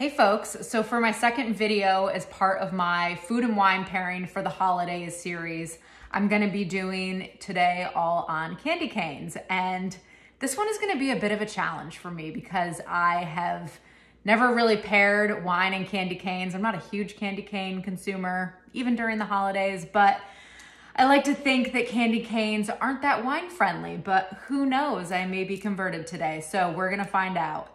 Hey folks, so for my second video as part of my food and wine pairing for the holidays series, I'm gonna be doing today all on candy canes. And this one is gonna be a bit of a challenge for me because I have never really paired wine and candy canes. I'm not a huge candy cane consumer, even during the holidays, but I like to think that candy canes aren't that wine friendly, but who knows, I may be converted today. So we're gonna find out.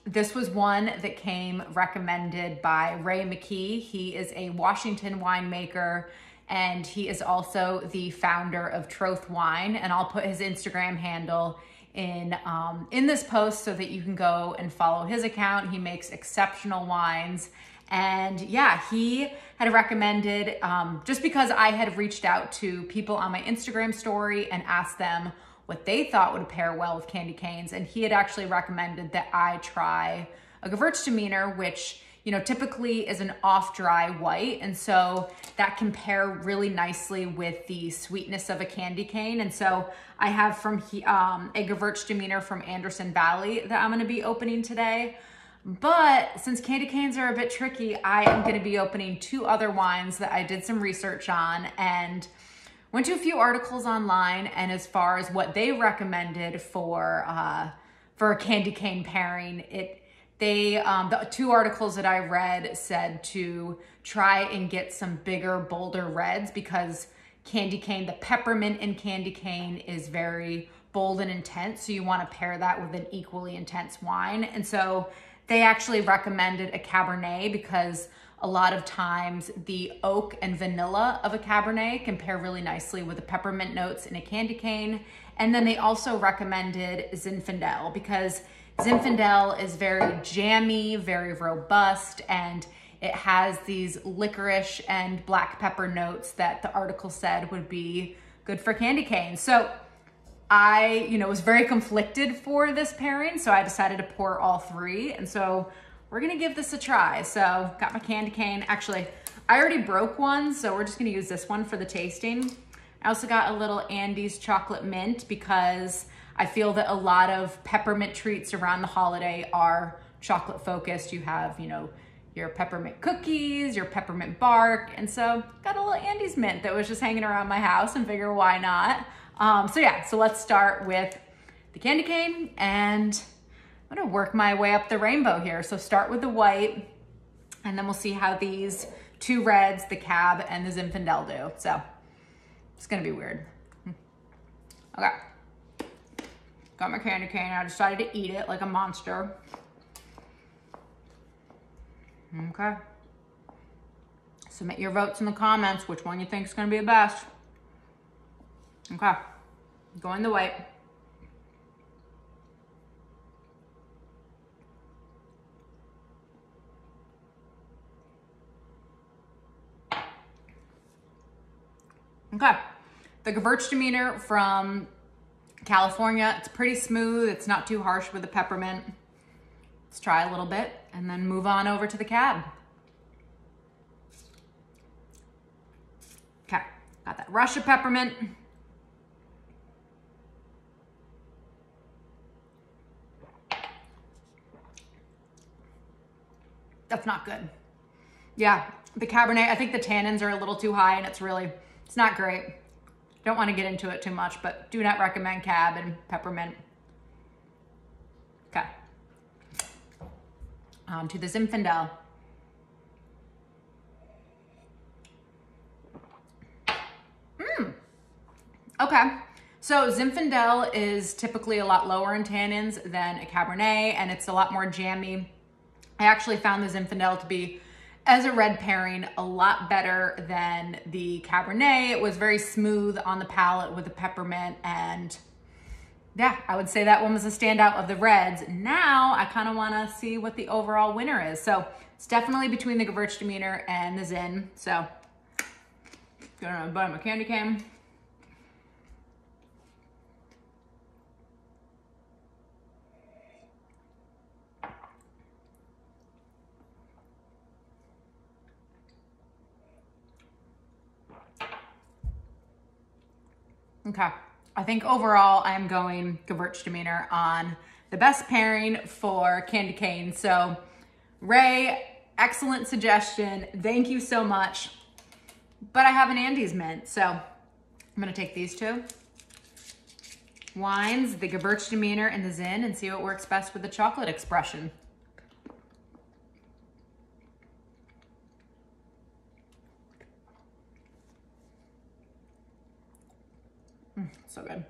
This was one that came recommended by Ray McKee. He is a Washington winemaker and he is also the founder of Troth Wine. And I'll put his Instagram handle in this post so that you can go and follow his account. He makes exceptional wines. And yeah, he had recommended, just because I had reached out to people on my Instagram story and asked them what they thought would pair well with candy canes. And he had actually recommended that I try a Gewürztraminer, which, you know, typically is an off-dry white. And so that can pair really nicely with the sweetness of a candy cane. And so I have from a Gewürztraminer from Anderson Valley that I'm gonna be opening today. But since candy canes are a bit tricky, I am gonna be opening two other wines that I did some research on and went to a few articles online, and as far as what they recommended for a candy cane pairing, the two articles that I read said to try and get some bigger, bolder reds because the peppermint in candy cane is very bold and intense. So you want to pair that with an equally intense wine. And so they actually recommended a Cabernet because a lot of times the oak and vanilla of a Cabernet can pair really nicely with the peppermint notes in a candy cane. And then they also recommended Zinfandel because Zinfandel is very jammy, very robust, and it has these licorice and black pepper notes that the article said would be good for candy cane. So I, was very conflicted for this pairing, so I decided to pour all three. And so we're gonna give this a try. So got my candy cane. Actually, I already broke one, so we're just gonna use this one for the tasting. I also got a little Andes chocolate mint because I feel that a lot of peppermint treats around the holiday are chocolate focused. You have, your peppermint cookies, your peppermint bark. And so got a little Andes mint that was just hanging around my house and figure why not? So let's start with the candy cane and I'm gonna work my way up the rainbow here. So start with the white and then we'll see how these two reds, the Cab and the Zinfandel do. So it's gonna be weird. Okay, got my candy cane. I decided to eat it like a monster. Okay, submit your votes in the comments, which one you think is gonna be the best. Okay, going the white. Okay, the Gewürztraminer from California, it's pretty smooth. It's not too harsh with the peppermint. Let's try a little bit and then move on over to the Cab. Okay, got that rush of peppermint. That's not good. Yeah, the Cabernet, I think the tannins are a little too high and it's not great. Don't want to get into it too much, but do not recommend Cab and peppermint. Okay. On to the Zinfandel. Okay. So Zinfandel is typically a lot lower in tannins than a Cabernet, and it's a lot more jammy. I actually found the Zinfandel to be, as a red pairing, a lot better than the Cabernet. It was very smooth on the palate with the peppermint, and yeah, I would say that one was a standout of the reds. Now I kind of want to see what the overall winner is. So it's definitely between the Gewürztraminer and the Zin. So gonna buy my candy cane. Okay, I think overall I'm going Gewürztraminer on the best pairing for candy cane. So Ray, excellent suggestion. Thank you so much. But I have an Andes mint, so I'm gonna take these two wines, the Gewürztraminer and the Zin, and see what works best with the chocolate expression. So good.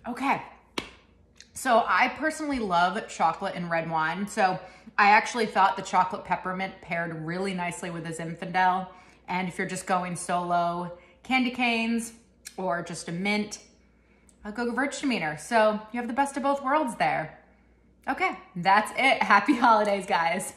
Okay, so I personally love chocolate and red wine. So I actually thought the chocolate peppermint paired really nicely with the Zinfandel. And if you're just going solo candy canes or just a mint, I'll go Gewürztraminer. So you have the best of both worlds there. Okay, that's it. Happy holidays, guys.